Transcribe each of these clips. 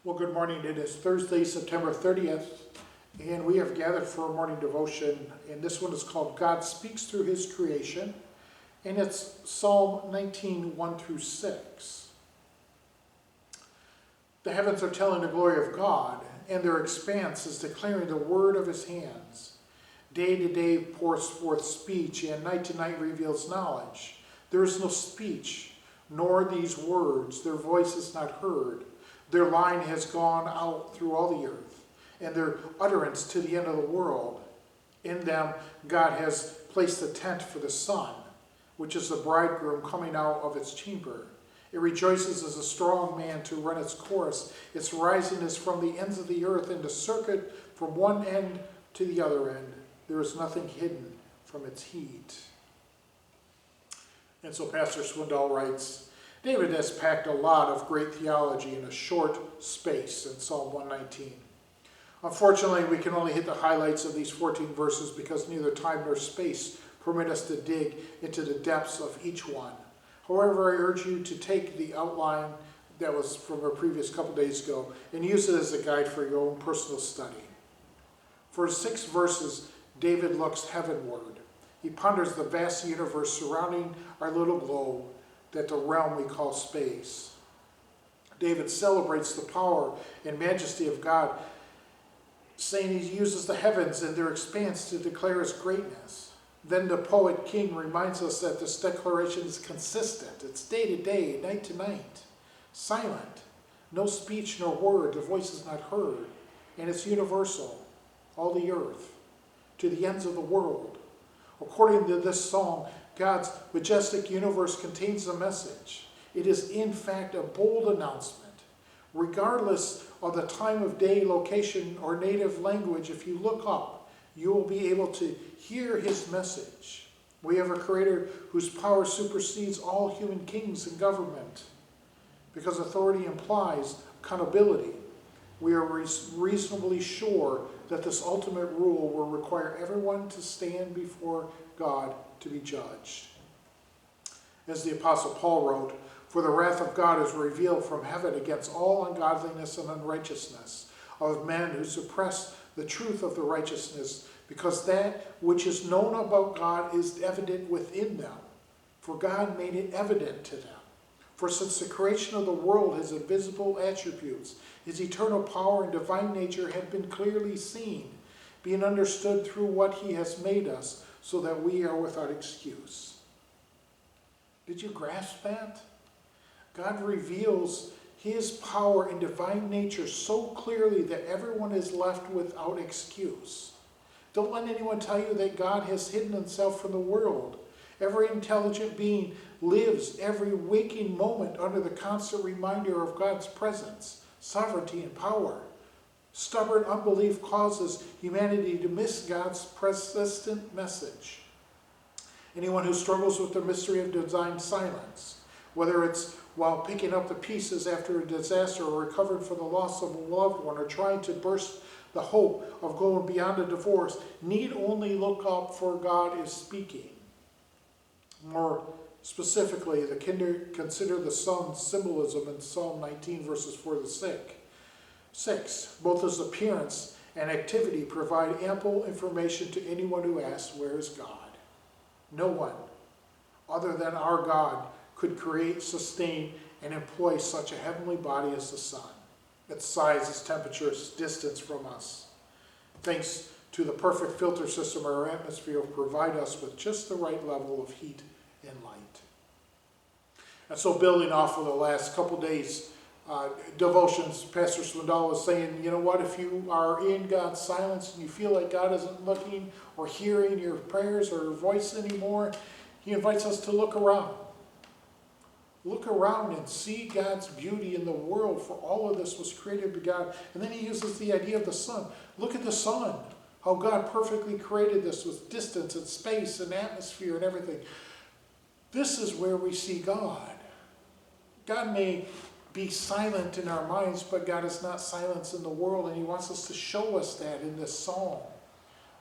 Well, good morning. It is Thursday, September 30th, and we have gathered for a morning devotion, and this one is called God Speaks Through His Creation, and it's Psalm 19, 1 through 6. The heavens are telling the glory of God, and their expanse is declaring the word of His hands. Day to day pours forth speech, and night to night reveals knowledge. There is no speech, nor these words, their voice is not heard. Their line has gone out through all the earth, and their utterance to the end of the world. In them God has placed a tent for the sun, which is the bridegroom coming out of its chamber. It rejoices as a strong man to run its course. Its rising is from the ends of the earth, and the circuit from one end to the other end. There is nothing hidden from its heat. And so Pastor Swindoll writes, David has packed a lot of great theology in a short space in Psalm 119. Unfortunately, we can only hit the highlights of these 14 verses because neither time nor space permit us to dig into the depths of each one. However, I urge you to take the outline that was from a previous couple days ago and use it as a guide for your own personal study. For 6 verses, David looks heavenward. He ponders the vast universe surrounding our little globe, that the realm we call space. David celebrates the power and majesty of God, saying he uses the heavens and their expanse to declare his greatness. Then the poet king reminds us that this declaration is consistent. It's day to day, night to night, silent, no speech nor word, the voice is not heard, and it's universal, all the earth, to the ends of the world. According to this song, God's majestic universe contains a message. It is in fact a bold announcement. Regardless of the time of day, location, or native language, if you look up, you will be able to hear his message. We have a creator whose power supersedes all human kings and government. Because authority implies accountability, we are reasonably sure that this ultimate rule will require everyone to stand before God to be judged. As the Apostle Paul wrote, "For the wrath of God is revealed from heaven against all ungodliness and unrighteousness of men who suppress the truth of the righteousness, because that which is known about God is evident within them, for God made it evident to them. For since the creation of the world, his invisible attributes, his eternal power and divine nature have been clearly seen, being understood through what he has made us, so that we are without excuse." Did you grasp that? God reveals his power and divine nature so clearly that everyone is left without excuse. Don't let anyone tell you that God has hidden himself from the world. Every intelligent being lives every waking moment under the constant reminder of God's presence, sovereignty, and power. Stubborn unbelief causes humanity to miss God's persistent message. Anyone who struggles with the mystery of divine silence, whether it's while picking up the pieces after a disaster or recovering from the loss of a loved one or trying to burst the hope of going beyond a divorce, need only look up, for God is speaking. More specifically, consider the sun's symbolism in Psalm 19, verses 4 to 6. Both his appearance and activity provide ample information to anyone who asks, "Where is God?" No one other than our God could create, sustain, and employ such a heavenly body as the sun. Its size, its temperature, its distance from us. Thanks to the perfect filter system, our atmosphere will provide us with just the right level of heat and light. And so, building off of the last couple days' devotions, Pastor Swindoll was saying, you know what, if you are in God's silence and you feel like God isn't looking or hearing your prayers or your voice anymore, he invites us to look around. Look around and see God's beauty in the world, for all of this was created by God. And then he uses the idea of the sun. Look at the sun, how God perfectly created this with distance and space and atmosphere and everything. This is where we see God. God may be silent in our minds, but God is not silent in the world, and he wants us to show us that in this psalm.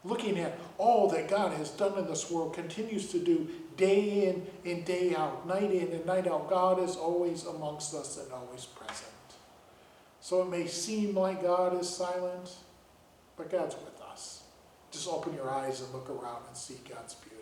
Looking at all that God has done in this world, continues to do day in and day out, night in and night out. God is always amongst us and always present. So it may seem like God is silent, but God's with us. Just open your eyes and look around and see God's beauty.